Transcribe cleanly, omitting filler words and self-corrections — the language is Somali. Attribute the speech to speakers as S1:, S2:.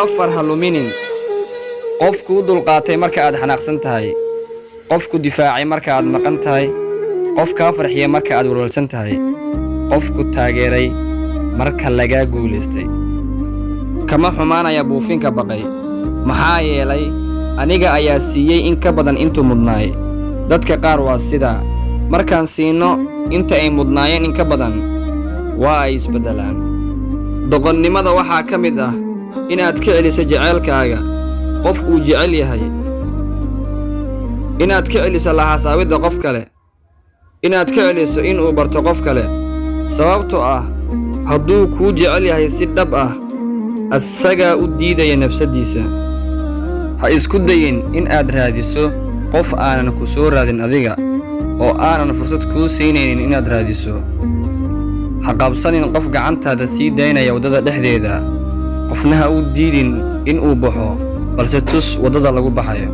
S1: afar ha luminin qofku u dulqaatay marka aad xanaaqsan tahay qofku difaacay marka aad maqan tahay qof kaa farxiya marka aad walwalsan tahay qofku taageeray marka lagaa guulaystay kama xumaanaya buufinka baqay maxaa yeelay aniga ayaa siiyey in ka badan intuu mudnaay dadka qaar waa sidaa markaan siino inta ay mudnaayeen in ka badan waa ay isbeddelaan doqonnimada waxaa ka mid ah inaad ka celiso jaceylkaaga qof uu jecel yahay inaad ka celiso lahasaawidda qof kale inaad ka celiso inuu barto qof kale sababtoo ah hadduu kuu jecel yahay si dhab ah asagaa u diidaya nafsaddiisa ha isku dayin in aad raadiso qof aanan ku soo raadin adiga oo aanan fursad kuu siinaynin inaad raadiso ha qabsanin qof gacantaada sii daynaya waddada dhexdeeda qofna ha u diidin in uu baxo balse tus waddada lagu baxayo